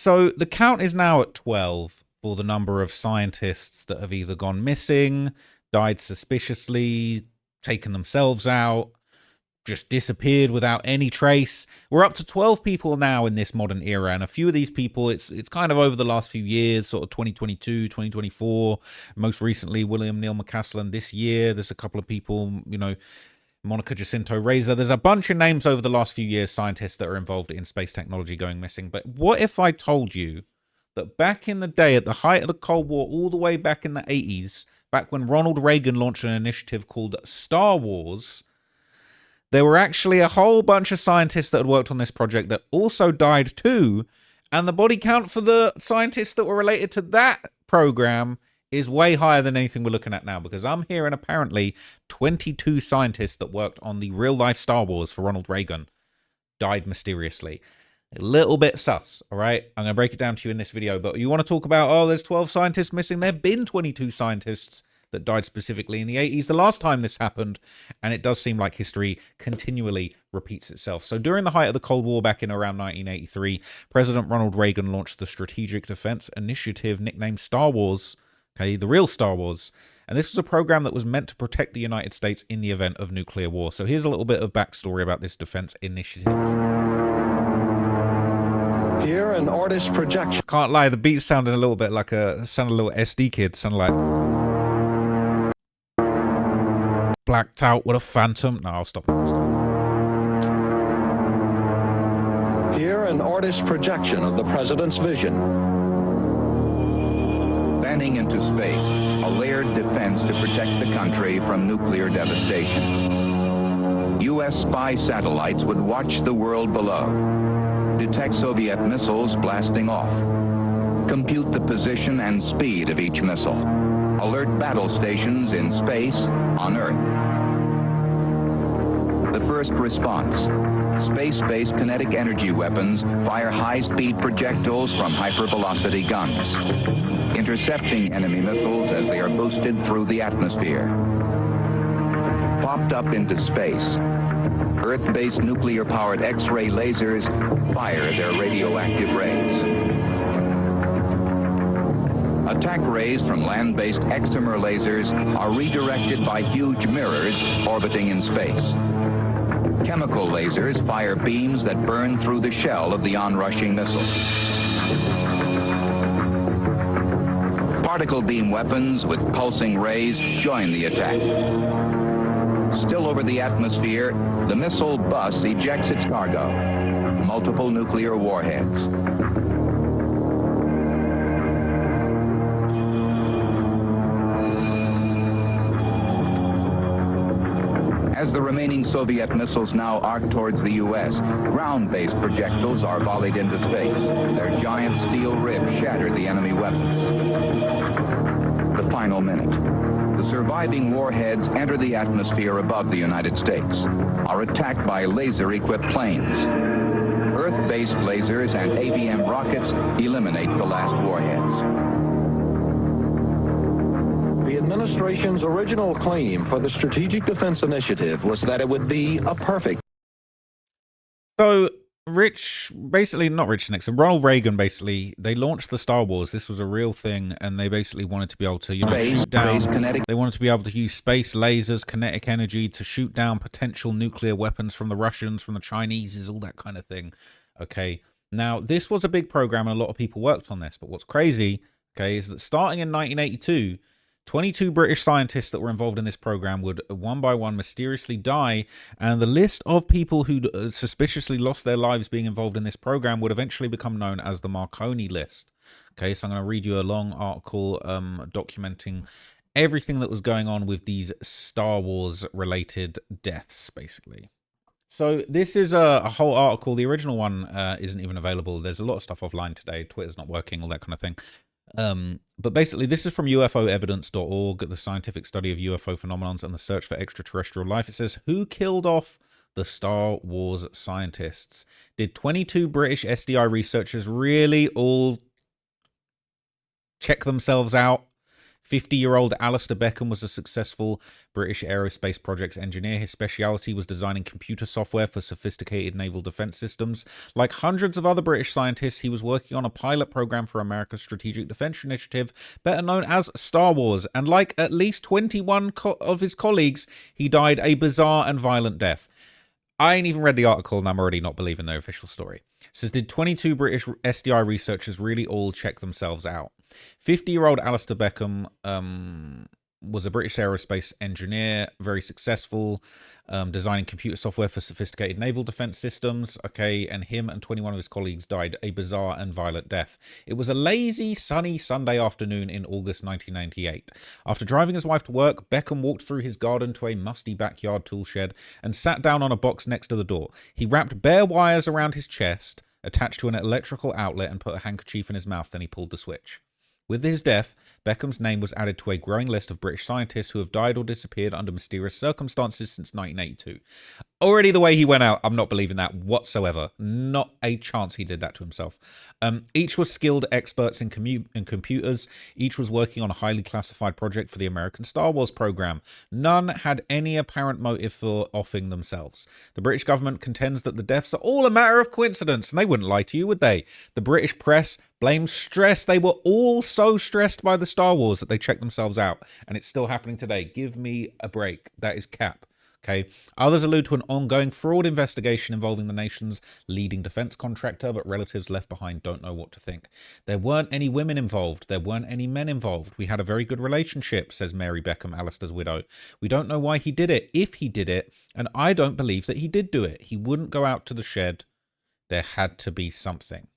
So the count is now at 12 for the number of scientists that have either gone missing, died suspiciously, taken themselves out, just disappeared without any trace. We're up to 12 people now in this modern era, and a few of these people, it's kind of over the last few years, sort of 2022, 2024, most recently William Neil McCaslin this year. There's a couple of people, you know, Monica Jacinto Reza. There's a bunch of names over the last few years, scientists that are involved in space technology going missing. But what if I told you that back in the day, at the height of the Cold War, all the way back in the 80s, back when Ronald Reagan launched an initiative called Star Wars, there were actually a whole bunch of scientists that had worked on this project that also died too, and the body count for the scientists that were related to that program is way higher than anything we're looking at now, because I'm hearing apparently 22 scientists that worked on the real-life Star Wars for Ronald Reagan died mysteriously. A little bit sus, all right? I'm going to break it down to you in this video, but you want to talk about, oh, there's 12 scientists missing? There have been 22 scientists that died specifically in the 80s, the last time this happened, and it does seem like history continually repeats itself. So during the height of the Cold War back in around 1983, President Ronald Reagan launched the Strategic Defense Initiative nicknamed Star Wars, okay, the real Star Wars, and this was a program that was meant to protect the United States in the event of nuclear war. So here's a little bit of backstory about this defense initiative. Here, an artist's projection. Can't lie, the beat sounded a little bit like sounded a little SD kid, sounded like blacked out with a phantom. No, I'll stop. Here, an artist's projection of the president's vision. Banning into space, a layered defense to protect the country from nuclear devastation. U.S. spy satellites would watch the world below, detect Soviet missiles blasting off, compute the position and speed of each missile, alert battle stations in space, on Earth. The first response: space-based kinetic energy weapons fire high-speed projectiles from hypervelocity guns, intercepting enemy missiles as they are boosted through the atmosphere. Popped up into space, Earth-based nuclear-powered X-ray lasers fire their radioactive rays. Attack rays from land-based excimer lasers are redirected by huge mirrors orbiting in space. Chemical lasers fire beams that burn through the shell of the onrushing missile. Particle beam weapons with pulsing rays join the attack. Still over the atmosphere, the missile bus ejects its cargo, multiple nuclear warheads. As the remaining Soviet missiles now arc towards the U.S., ground-based projectiles are volleyed into space. Their giant steel ribs shatter the enemy weapons. The final minute. The surviving warheads enter the atmosphere above the United States, are attacked by laser-equipped planes. Earth-based lasers and ABM rockets eliminate the last warheads. The administration's original claim for the Strategic Defense Initiative was that it would be a perfect. So not Rich Nixon, Ronald Reagan, basically, they launched the Star Wars. This was a real thing, and they basically wanted to be able to, shoot down. They wanted to be able to use space lasers, kinetic energy to shoot down potential nuclear weapons from the Russians, from the Chinese, all that kind of thing. Okay, now this was a big program, and a lot of people worked on this. But what's crazy, okay, is that starting in 1982. 22 British scientists that were involved in this program would one by one mysteriously die, and the list of people who suspiciously lost their lives being involved in this program would eventually become known as the Marconi list. Okay, so I'm going to read you a long article documenting everything that was going on with these Star Wars related deaths, basically. So this is a whole article. The original one isn't even available. There's a lot of stuff offline today. Twitter's not working, all that kind of thing. But basically, this is from ufoevidence.org, the scientific study of UFO phenomenons and the search for extraterrestrial life. It says, who killed off the Star Wars scientists? Did 22 British SDI researchers really all check themselves out? 50-year-old Alistair Beckham was a successful British aerospace projects engineer. His speciality was designing computer software for sophisticated naval defense systems. Like hundreds of other British scientists, he was working on a pilot program for America's Strategic Defense Initiative, better known as Star Wars. And like at least 21 of his colleagues, he died a bizarre and violent death. I ain't even read the article and I'm already not believing their official story. It says, did 22 British SDI researchers really all check themselves out? 50-year-old Alistair Beckham was a British aerospace engineer, very successful, designing computer software for sophisticated naval defense systems. Okay, and him and 21 of his colleagues died a bizarre and violent death. It was a lazy, sunny Sunday afternoon in August 1998. After driving his wife to work, Beckham walked through his garden to a musty backyard tool shed and sat down on a box next to the door. He wrapped bare wires around his chest, attached to an electrical outlet, and put a handkerchief in his mouth. Then he pulled the switch. With his death, Beckham's name was added to a growing list of British scientists who have died or disappeared under mysterious circumstances since 1982. Already the way he went out, I'm not believing that whatsoever. Not a chance he did that to himself. Each was skilled experts in computers. Each was working on a highly classified project for the American Star Wars program. None had any apparent motive for offing themselves. The British government contends that the deaths are all a matter of coincidence, and they wouldn't lie to you, would they? The British press blames stress. They were all so stressed by the Star Wars that they checked themselves out, and it's still happening today. Give me a break. That is cap. Okay. Others allude to an ongoing fraud investigation involving the nation's leading defense contractor, but relatives left behind don't know what to think. There weren't any women involved. There weren't any men involved. We had a very good relationship, says Mary Beckham, Alistair's widow. We don't know why he did it, if he did it, and I don't believe that he did do it. He wouldn't go out to the shed. There had to be something.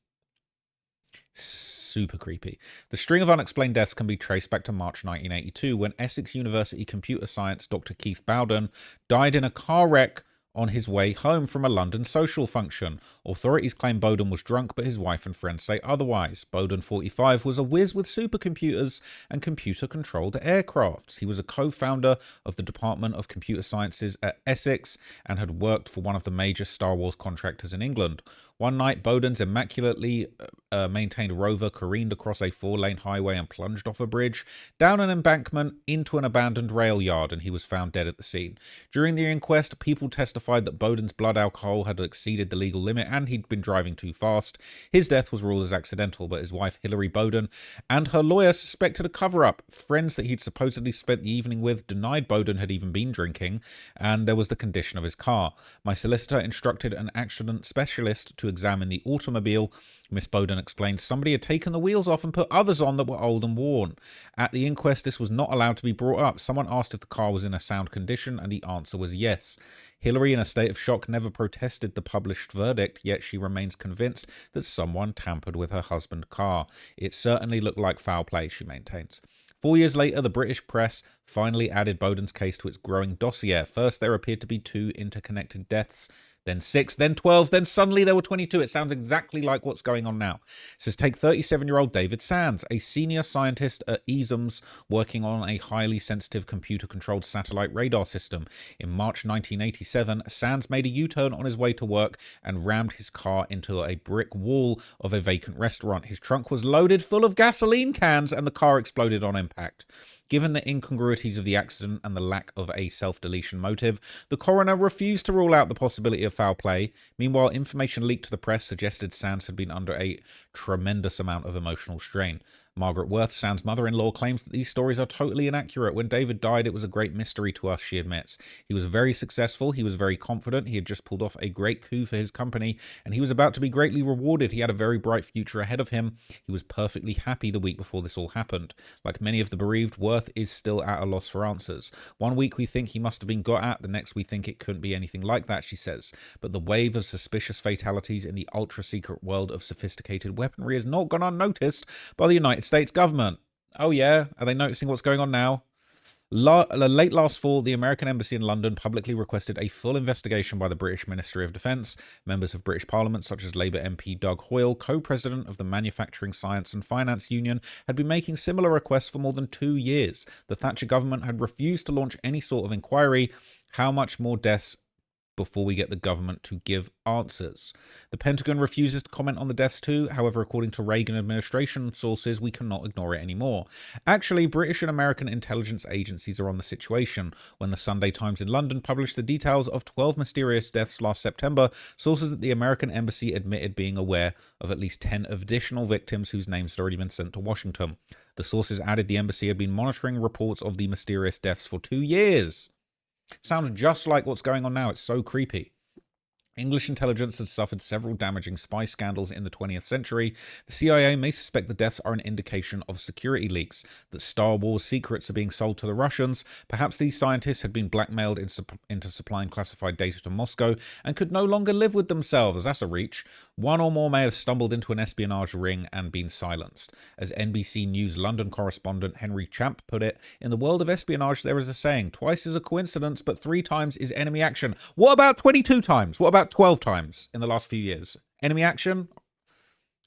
Super creepy. The string of unexplained deaths can be traced back to March 1982, when Essex University computer science Dr. Keith Bowden died in a car wreck on his way home from a London social function. Authorities claim Bowden was drunk, but his wife and friends say otherwise. Bowden, 45, was a whiz with supercomputers and computer-controlled aircrafts. He was a co-founder of the Department of Computer Sciences at Essex and had worked for one of the major Star Wars contractors in England. One night, Bowden's immaculately maintained rover careened across a 4-lane highway and plunged off a bridge, down an embankment, into an abandoned rail yard, and he was found dead at the scene. During the inquest, people testified that Bowden's blood alcohol had exceeded the legal limit and he'd been driving too fast. His death was ruled as accidental, but his wife, Hilary Bowden, and her lawyer suspected a cover-up. Friends that he'd supposedly spent the evening with denied Bowden had even been drinking, and there was the condition of his car. My solicitor instructed an accident specialist to examine the automobile. Miss Bowden explained somebody had taken the wheels off and put others on that were old and worn. At the inquest, this was not allowed to be brought up. Someone asked if the car was in a sound condition, and the answer was yes. Hilary, in a state of shock, never protested the published verdict, yet she remains convinced that someone tampered with her husband's car. It certainly looked like foul play, she maintains. 4 years later, the British press finally added Bowden's case to its growing dossier. First, there appeared to be 2 interconnected deaths, then 6, then 12, then suddenly there were 22. It sounds exactly like what's going on now. It says, take 37-year-old David Sands, a senior scientist at ESAMS working on a highly sensitive computer-controlled satellite radar system. In March 1987, Sands made a U-turn on his way to work and rammed his car into a brick wall of a vacant restaurant. His trunk was loaded full of gasoline cans and the car exploded on impact. Given the incongruities of the accident and the lack of a self-deletion motive, the coroner refused to rule out the possibility of foul play. Meanwhile, information leaked to the press suggested Sands had been under a tremendous amount of emotional strain. Margaret Worth, Sands' mother-in-law, claims that these stories are totally inaccurate. When David died, it was a great mystery to us, she admits. He was very successful, he was very confident, he had just pulled off a great coup for his company, and he was about to be greatly rewarded. He had a very bright future ahead of him. He was perfectly happy the week before this all happened. Like many of the bereaved, Worth is still at a loss for answers. One week we think he must have been got at, the next we think it couldn't be anything like that, she says. But the wave of suspicious fatalities in the ultra-secret world of sophisticated weaponry has not gone unnoticed by the United States government. Oh yeah, are they noticing what's going on now? Late last fall, the American Embassy in London publicly requested a full investigation by the British Ministry of Defence. Members of British Parliament, such as Labour MP Doug Hoyle, co-president of the Manufacturing Science and Finance Union, had been making similar requests for more than 2 years. The Thatcher government had refused to launch any sort of inquiry. How much more deaths before we get the government to give answers. The Pentagon refuses to comment on the deaths too. However, according to Reagan administration sources, we cannot ignore it anymore. Actually, British and American intelligence agencies are on the situation. When the Sunday Times in London published the details of 12 mysterious deaths last September, sources at the American embassy admitted being aware of at least 10 additional victims whose names had already been sent to Washington. The sources added the embassy had been monitoring reports of the mysterious deaths for 2 years. Sounds just like what's going on now. It's so creepy. English intelligence has suffered several damaging spy scandals in the 20th century. The CIA may suspect the deaths are an indication of security leaks, that Star Wars secrets are being sold to the Russians. Perhaps these scientists had been blackmailed into supplying classified data to Moscow and could no longer live with themselves. That's a reach. One or more may have stumbled into an espionage ring and been silenced. As NBC News London correspondent Henry Champ put it, in the world of espionage there is a saying, twice is a coincidence, but 3 times is enemy action. What about 22 times? What about 12 times in the last few years? Enemy action?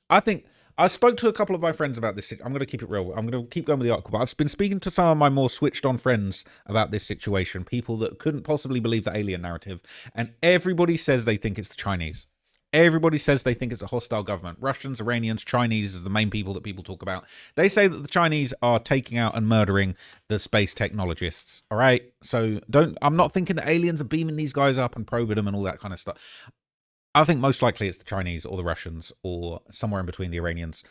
I think I spoke to a couple of my friends about this. I'm going to keep it real. I'm going to keep going with the article, but I've been speaking to some of my more switched on friends about this situation, people that couldn't possibly believe the alien narrative, and everybody says they think it's the Chinese. Everybody says they think it's a hostile government. Russians, Iranians, Chinese is the main people that people talk about. They say that the Chinese are taking out and murdering the space technologists. All right. So I'm not thinking that aliens are beaming these guys up and probing them and all that kind of stuff. I think most likely it's the Chinese or the Russians or somewhere in between the Iranians.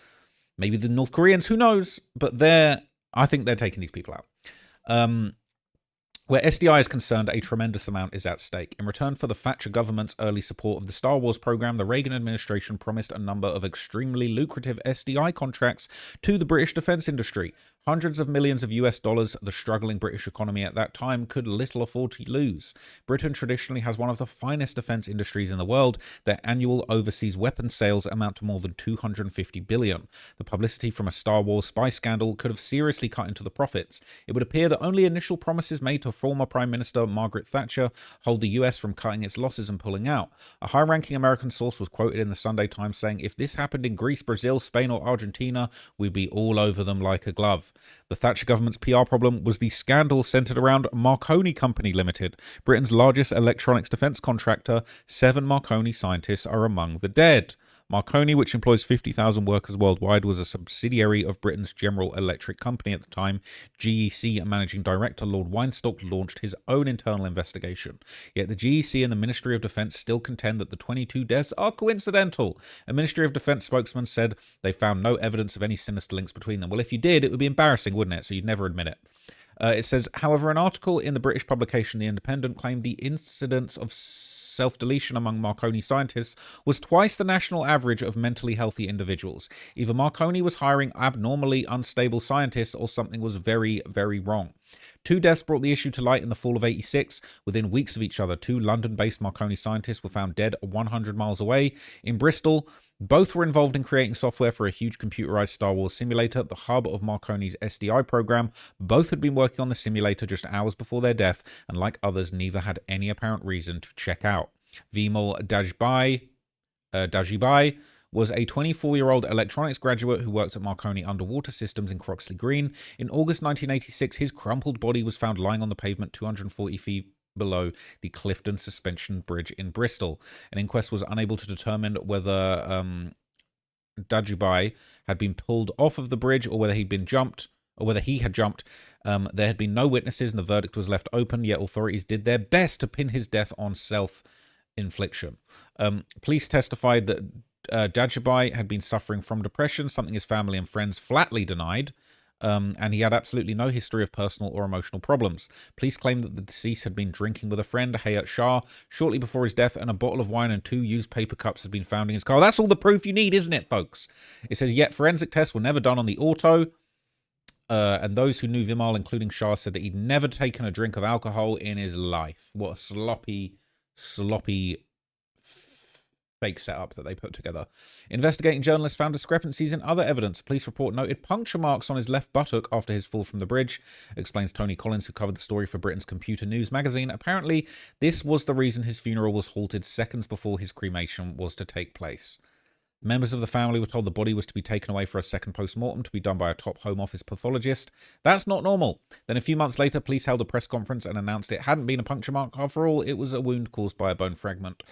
Maybe the North Koreans, who knows? But I think they're taking these people out. Where SDI is concerned, a tremendous amount is at stake. In return for the Thatcher government's early support of the Star Wars program, the Reagan administration promised a number of extremely lucrative SDI contracts to the British defence industry. Hundreds of millions of US dollars the struggling British economy at that time could little afford to lose. Britain traditionally has one of the finest defence industries in the world. Their annual overseas weapons sales amount to more than $250 billion. The publicity from a Star Wars spy scandal could have seriously cut into the profits. It would appear that only initial promises made to former Prime Minister Margaret Thatcher hold the US from cutting its losses and pulling out. A high-ranking American source was quoted in the Sunday Times saying, "If this happened in Greece, Brazil, Spain or Argentina, we'd be all over them like a glove." The Thatcher government's PR problem was the scandal centred around Marconi Company Limited, Britain's largest electronics defence contractor. 7 Marconi scientists are among the dead. Marconi, which employs 50,000 workers worldwide, was a subsidiary of Britain's General Electric Company at the time. GEC Managing Director Lord Weinstock launched his own internal investigation. Yet the GEC and the Ministry of Defence still contend that the 22 deaths are coincidental. A Ministry of Defence spokesman said they found no evidence of any sinister links between them. Well, if you did, it would be embarrassing, wouldn't it? So you'd never admit it. It says, however, an article in the British publication The Independent claimed the incidence of self-deletion among Marconi scientists was twice the national average of mentally healthy individuals. Either Marconi was hiring abnormally unstable scientists or something was very, very wrong. 2 deaths brought the issue to light in the fall of '86. Within weeks of each other, 2 London-based Marconi scientists were found dead 100 miles away in Bristol. Both were involved in creating software for a huge computerized Star Wars simulator, the hub of Marconi's SDI program. Both had been working on the simulator just hours before their death, and like others, neither had any apparent reason to check out. Vimal Dajibai was a 24-year-old electronics graduate who worked at Marconi Underwater Systems in Croxley Green. In August 1986, his crumpled body was found lying on the pavement 240 feet below the Clifton Suspension Bridge in Bristol. An inquest was unable to determine whether Dajibai had been pulled off of the bridge or whether he'd been jumped, or whether he had jumped. There had been no witnesses and the verdict was left open, yet authorities did their best to pin his death on self-infliction. Police testified that Dajibai had been suffering from depression, something his family and friends flatly denied. And he had absolutely no history of personal or emotional problems. Police claimed that the deceased had been drinking with a friend, Hayat Shah, shortly before his death, and a bottle of wine and 2 used paper cups had been found in his car. That's all the proof you need, isn't it, folks? It says, yet forensic tests were never done on the auto. And those who knew Vimal, including Shah, said that he'd never taken a drink of alcohol in his life. What a sloppy fake setup that they put together. Investigating journalists found discrepancies in other evidence. Police report noted puncture marks on his left buttock after his fall from the bridge, explains Tony Collins, who covered the story for Britain's Computer News magazine. Apparently, this was the reason his funeral was halted seconds before his cremation was to take place. Members of the family were told the body was to be taken away for a second post-mortem to be done by a top Home Office pathologist. That's not normal. Then a few months later, police held a press conference and announced it hadn't been a puncture mark. After all, it was a wound caused by a bone fragment.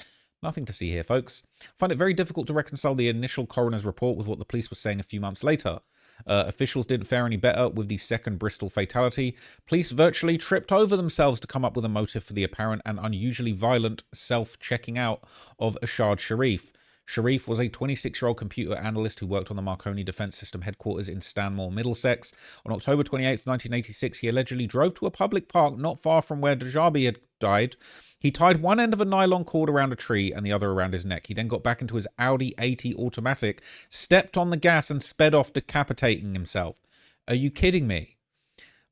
Nothing to see here, folks. I find it very difficult to reconcile the initial coroner's report with what the police were saying a few months later. Officials didn't fare any better with the second Bristol fatality. Police virtually tripped over themselves to come up with a motive for the apparent and unusually violent self-checking out of Ashad Sharif. Sharif was a 26-year-old computer analyst who worked on the Marconi Defence System headquarters in Stanmore, Middlesex. On October 28, 1986, he allegedly drove to a public park not far from where Dajabi had died. He tied one end of a nylon cord around a tree and the other around his neck. He then got back into his Audi 80 automatic, stepped on the gas and sped off, decapitating himself. Are you kidding me?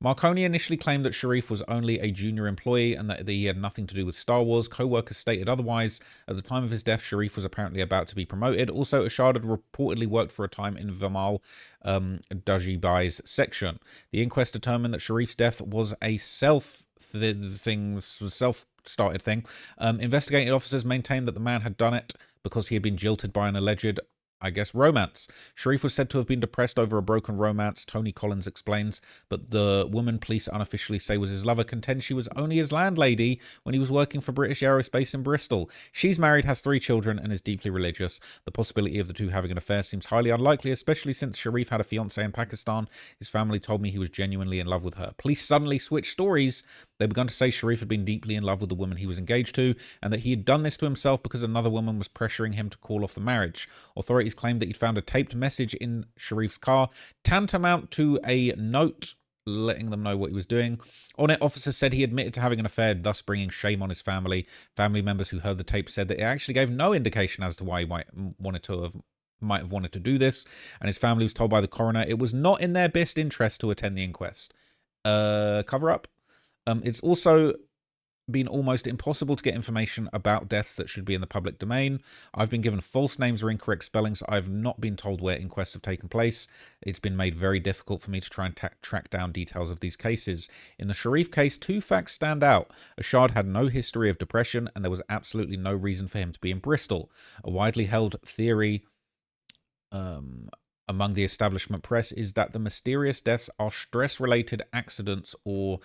Marconi initially claimed that Sharif was only a junior employee and that he had nothing to do with Star Wars. Co-workers stated otherwise. At the time of his death, Sharif was apparently about to be promoted. Also, Ashad had reportedly worked for a time in Vimal Dajibai's section. The inquest determined that Sharif's death was a self-started thing. Investigating officers maintained that the man had done it because he had been jilted by an alleged romance. Sharif was said to have been depressed over a broken romance, Tony Collins explains, but the woman police unofficially say was his lover contends she was only his landlady when he was working for British Aerospace in Bristol. She's married, has 3 children, and is deeply religious. The possibility of the two having an affair seems highly unlikely, especially since Sharif had a fiancée in Pakistan. His family told me he was genuinely in love with her. Police suddenly switched stories. They began to say Sharif had been deeply in love with the woman he was engaged to, and that he had done this to himself because another woman was pressuring him to call off the marriage. Authorities claimed that he'd found a taped message in Sharif's car, tantamount to a note letting them know what he was doing. On it, officers said he admitted to having an affair, thus bringing shame on his family. Family members who heard the tape said that it actually gave no indication as to why he might have wanted to do this, and his family was told by the coroner it was not in their best interest to attend the inquest. Cover up. It's also been almost impossible to get information about deaths that should be in the public domain. I've been given false names or incorrect spellings. I've not been told where inquests have taken place. It's been made very difficult for me to try and track down details of these cases. In the Sharif case, 2 facts stand out. Ashad had no history of depression, and there was absolutely no reason for him to be in Bristol. A widely held theory among the establishment press is that the mysterious deaths are stress-related accidents or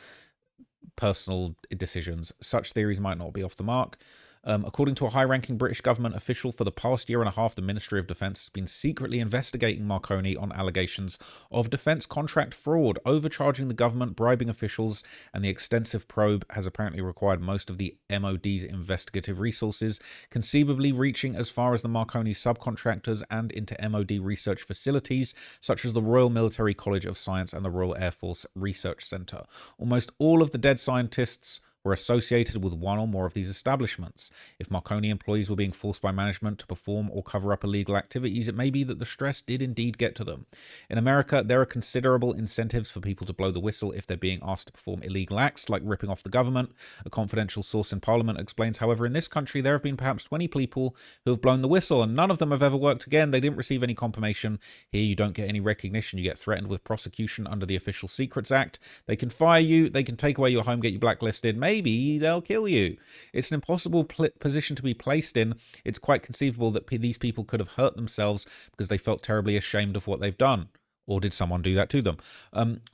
personal decisions. Such theories might not be off the mark. According to a high-ranking British government official, for the past year and a half, the Ministry of Defence has been secretly investigating Marconi on allegations of defence contract fraud, overcharging the government, bribing officials, and the extensive probe has apparently required most of the MOD's investigative resources, conceivably reaching as far as the Marconi subcontractors and into MOD research facilities, such as the Royal Military College of Science and the Royal Air Force Research Centre. Almost all of the dead scientists were associated with one or more of these establishments. If Marconi employees were being forced by management to perform or cover up illegal activities, it may be that the stress did indeed get to them. In America, there are considerable incentives for people to blow the whistle if they're being asked to perform illegal acts, like ripping off the government. A confidential source in Parliament explains, however, in this country, there have been perhaps 20 people who have blown the whistle, and none of them have ever worked again. They didn't receive any confirmation. Here, you don't get any recognition. You get threatened with prosecution under the Official Secrets Act. They can fire you. They can take away your home, get you blacklisted. Maybe they'll kill you. It's an impossible position to be placed in. It's quite conceivable that these people could have hurt themselves because they felt terribly ashamed of what they've done. Or did someone do that to them?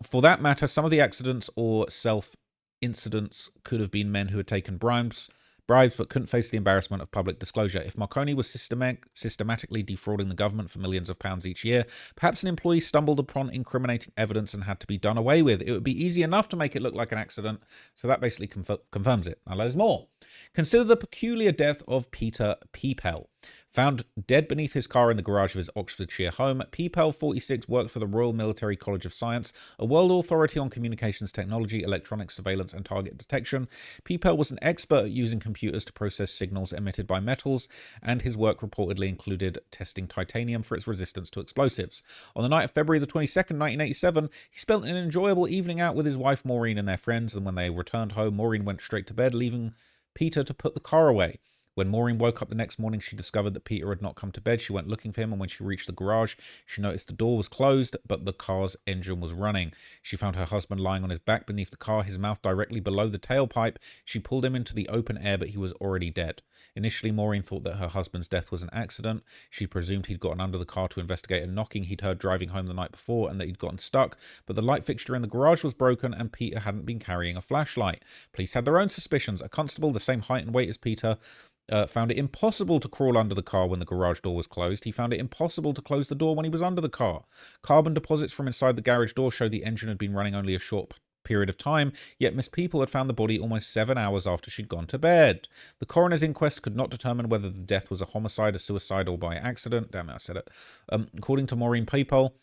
For that matter, some of the accidents or self-incidents could have been men who had taken bribes but couldn't face the embarrassment of public disclosure. If Marconi was systematically defrauding the government for millions of pounds each year, perhaps an employee stumbled upon incriminating evidence and had to be done away with. It would be easy enough to make it look like an accident, so that basically confirms it. Now there's more. Consider the peculiar death of Peter Peepel. Found dead beneath his car in the garage of his Oxfordshire home, Peepel, 46, worked for the Royal Military College of Science, a world authority on communications technology, electronic surveillance and target detection. Peepel was an expert at using computers to process signals emitted by metals, and his work reportedly included testing titanium for its resistance to explosives. On the night of February the 22nd, 1987, he spent an enjoyable evening out with his wife Maureen and their friends, and when they returned home, Maureen went straight to bed, leaving Peter to put the car away. When Maureen woke up the next morning, she discovered that Peter had not come to bed. She went looking for him, and when she reached the garage, she noticed the door was closed, but the car's engine was running. She found her husband lying on his back beneath the car, his mouth directly below the tailpipe. She pulled him into the open air, but he was already dead. Initially, Maureen thought that her husband's death was an accident. She presumed he'd gotten under the car to investigate a knocking he'd heard driving home the night before and that he'd gotten stuck, but the light fixture in the garage was broken and Peter hadn't been carrying a flashlight. Police had their own suspicions. A constable, the same height and weight as Peter, found it impossible to crawl under the car when the garage door was closed. He found it impossible to close the door when he was under the car. Carbon deposits from inside the garage door showed the engine had been running only a short period of time, yet Miss People had found the body almost 7 hours after she'd gone to bed. The coroner's inquest could not determine whether the death was a homicide, a suicide, or by accident. Damn it, I said it. According to Maureen People,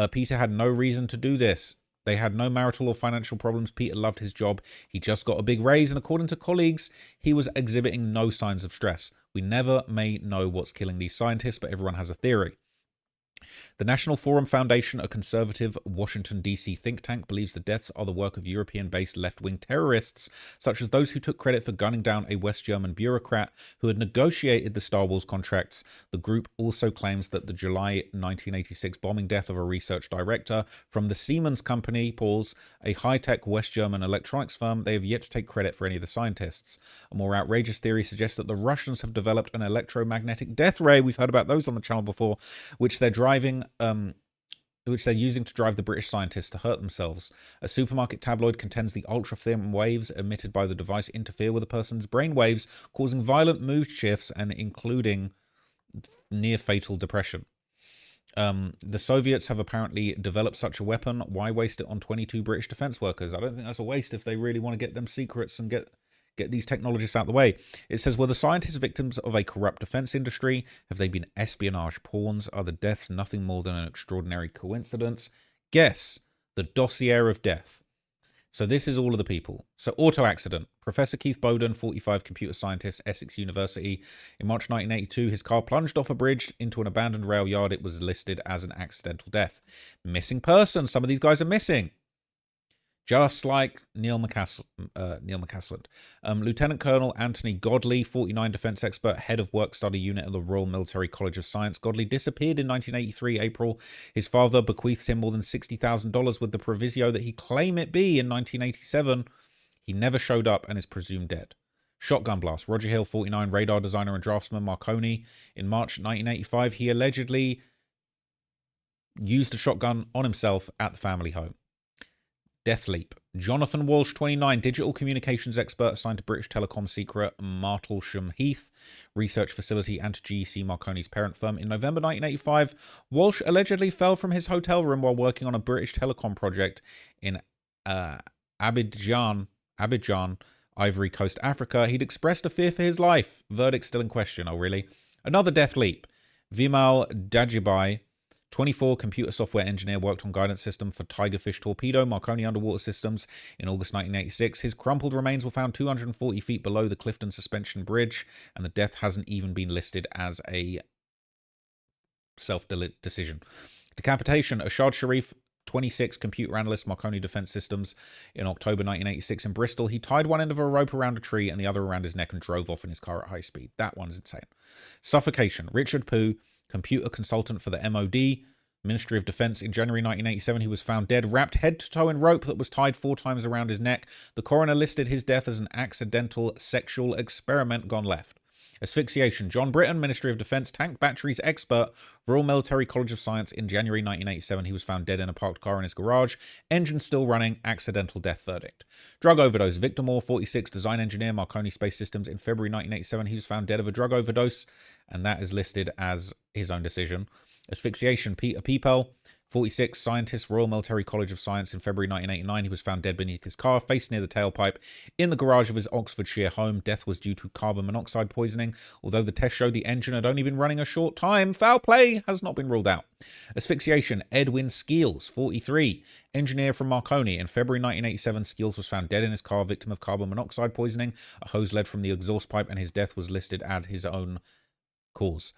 Peter had no reason to do this. They had no marital or financial problems. Peter loved his job. He just got a big raise, and according to colleagues, he was exhibiting no signs of stress. We never may know what's killing these scientists, but everyone has a theory. The National Forum Foundation, a conservative Washington, D.C. think tank, believes the deaths are the work of European-based left-wing terrorists, such as those who took credit for gunning down a West German bureaucrat who had negotiated the Star Wars contracts. The group also claims that the July 1986 bombing death of a research director from the Siemens Company, a high-tech West German electronics firm, they have yet to take credit for any of the scientists. A more outrageous theory suggests that the Russians have developed an electromagnetic death ray, we've heard about those on the channel before, which they're using to drive the British scientists to hurt themselves. A supermarket tabloid contends the ultra-thin waves emitted by the device interfere with a person's brain waves, causing violent mood shifts and including near-fatal depression. The Soviets have apparently developed such a weapon. Why waste it on 22 British defence workers? I don't think that's a waste if they really want to get them secrets and get these technologists out of the way. It says, were the scientists victims of a corrupt defense industry? Have they been espionage pawns? Are the deaths nothing more than an extraordinary coincidence? Guess. The dossier of death. So this is all of the people. So auto accident. Professor Keith Bowden, 45, computer scientist, Essex University. In March 1982, his car plunged off a bridge into an abandoned rail yard. It was listed as an accidental death. Missing person. Some of these guys are missing. Just like Neil McCasland. Lieutenant Colonel Anthony Godley, 49, defense expert, head of work study unit at the Royal Military College of Science. Godley disappeared in 1983, April. His father bequeaths him more than $60,000 with the proviso that he claim it be in 1987. He never showed up and is presumed dead. Shotgun blast. Roger Hill, 49, radar designer and draftsman, Marconi. In March 1985, he allegedly used a shotgun on himself at the family home. Death leap. Jonathan Walsh, 29, digital communications expert assigned to British telecom secret Martlesham Heath research facility and to GEC Marconi's parent firm. In November 1985, Walsh allegedly fell from his hotel room while working on a British telecom project in Abidjan, Ivory Coast, Africa. He'd expressed a fear for his life. Verdict still in question. Oh, really? Another death leap. Vimal Dajibai, 24, computer software engineer, worked on guidance system for Tigerfish torpedo, Marconi underwater systems in August 1986. His crumpled remains were found 240 feet below the Clifton Suspension Bridge, and the death hasn't even been listed as a self-decision. Decapitation. Ashad Sharif, 26, computer analyst, Marconi Defense Systems, in October 1986 in Bristol. He tied one end of a rope around a tree and the other around his neck and drove off in his car at high speed. That one's insane. Suffocation. Richard Pooh, computer consultant for the MOD, Ministry of Defense. In January 1987, he was found dead, wrapped head to toe in rope that was tied 4 times around his neck. The coroner listed his death as an accidental sexual experiment gone left. Asphyxiation. John Britton, Ministry of Defense, tank batteries expert, Royal Military College of Science. In January 1987, he was found dead in a parked car in his garage. Engine still running. Accidental death verdict. Drug overdose. Victor Moore, 46, design engineer, Marconi Space Systems. In February 1987, he was found dead of a drug overdose, and that is listed as his own decision. Asphyxiation. Peter Peepel, 46, scientist, Royal Military College of Science. In February 1989, he was found dead beneath his car, face near the tailpipe, in the garage of his Oxfordshire home. Death was due to carbon monoxide poisoning. Although the test showed the engine had only been running a short time, foul play has not been ruled out. Asphyxiation. Edwin Skeels, 43, engineer from Marconi. In February 1987, Skeels was found dead in his car, victim of carbon monoxide poisoning. A hose led from the exhaust pipe, and his death was listed as his own cause.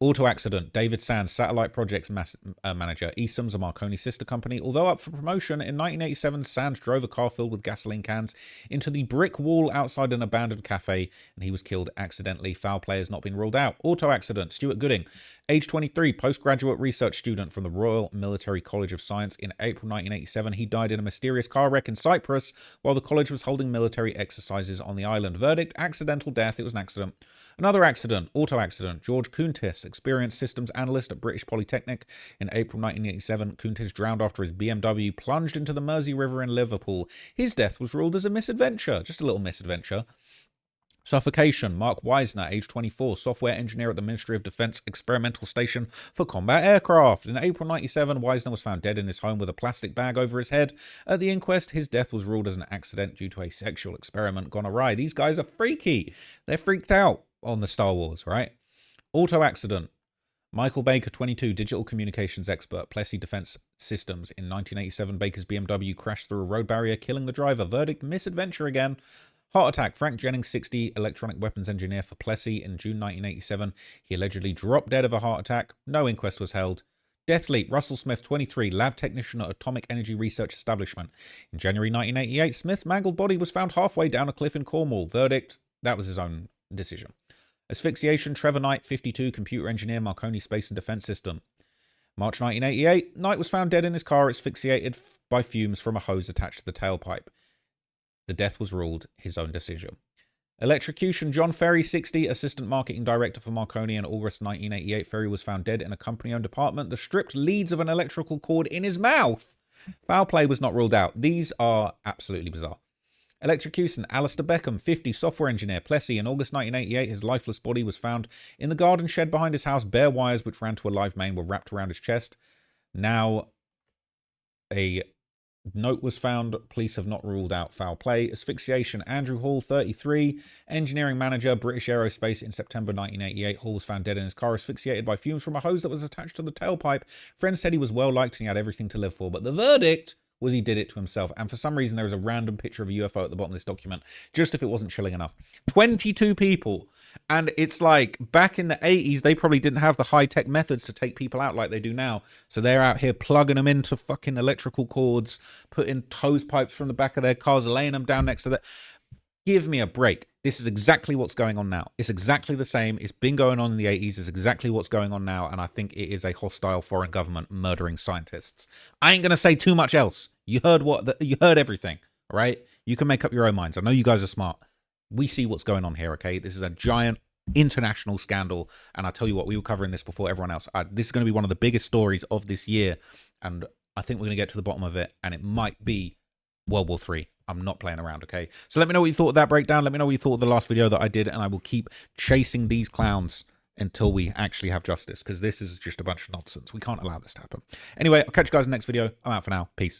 Auto accident. David Sands, satellite projects manager. Easham's, a Marconi sister company. Although up for promotion, in 1987, Sands drove a car filled with gasoline cans into the brick wall outside an abandoned cafe, and he was killed accidentally. Foul play has not been ruled out. Auto accident. Stuart Gooding, age 23, postgraduate research student from the Royal Military College of Science. In April 1987, he died in a mysterious car wreck in Cyprus while the college was holding military exercises on the island. Verdict, accidental death. It was an accident. Another accident, auto accident. George Kuntis, experienced systems analyst at British Polytechnic. In April 1987, Kuntis drowned after his BMW plunged into the Mersey River in Liverpool. His death was ruled as a misadventure, just a little misadventure. Suffocation. Mark Wisner, age 24, software engineer at the Ministry of Defence Experimental Station for Combat Aircraft. In April 1997, Wisner was found dead in his home with a plastic bag over his head. At the inquest, his death was ruled as an accident due to a sexual experiment gone awry. These guys are freaky. They're freaked out on the Star Wars, right? Auto accident. Michael Baker, 22, digital communications expert, Plessy Defense Systems. In 1987, Baker's BMW crashed through a road barrier, killing the driver. Verdict, misadventure again. Heart attack. Frank Jennings, 60, electronic weapons engineer for Plessy. In June 1987, he allegedly dropped dead of a heart attack. No inquest was held. Death leap. Russell Smith, 23, lab technician at Atomic Energy Research Establishment. In January 1988, Smith's mangled body was found halfway down a cliff in Cornwall. Verdict, that was his own decision. Asphyxiation. Trevor Knight, 52, computer engineer, Marconi Space and Defense System. March 1988, Knight was found dead in his car, asphyxiated by fumes from a hose attached to the tailpipe. The death was ruled his own decision. Electrocution. John Ferry, 60, assistant marketing director for Marconi. In August 1988, Ferry was found dead in a company-owned apartment. The stripped leads of an electrical cord in his mouth. Foul play was not ruled out. These are absolutely bizarre. Electrocution. Alistair Beckham, 50, software engineer, Plessy. In August 1988, his lifeless body was found in the garden shed behind his house. Bare wires which ran to a live main were wrapped around his chest. Now, a note was found. Police have not ruled out foul play. Asphyxiation. Andrew Hall, 33, engineering manager, British Aerospace. In September 1988, Hall was found dead in his car, asphyxiated by fumes from a hose that was attached to the tailpipe. Friends said he was well liked and he had everything to live for, but the verdict was he did it to himself. And for some reason, there is a random picture of a UFO at the bottom of this document, just if it wasn't chilling enough. 22 people. And it's like, back in the 80s, they probably didn't have the high-tech methods to take people out like they do now. So they're out here plugging them into fucking electrical cords, putting hose pipes from the back of their cars, laying them down next to the... Give me a break. This is exactly what's going on now. It's exactly the same. It's been going on in the 80s. It's exactly what's going on now. And I think it is a hostile foreign government murdering scientists. I ain't going to say too much else. You heard you heard everything, all right? You can make up your own minds. I know you guys are smart. We see what's going on here, okay? This is a giant international scandal. And I tell you what, we were covering this before everyone else. This is going to be one of the biggest stories of this year. And I think we're going to get to the bottom of it. And it might be World War III. I'm not playing around, okay? So let me know what you thought of that breakdown. Let me know what you thought of the last video that I did, and I will keep chasing these clowns until we actually have justice, because this is just a bunch of nonsense. We can't allow this to happen. Anyway, I'll catch you guys in the next video. I'm out for now. Peace.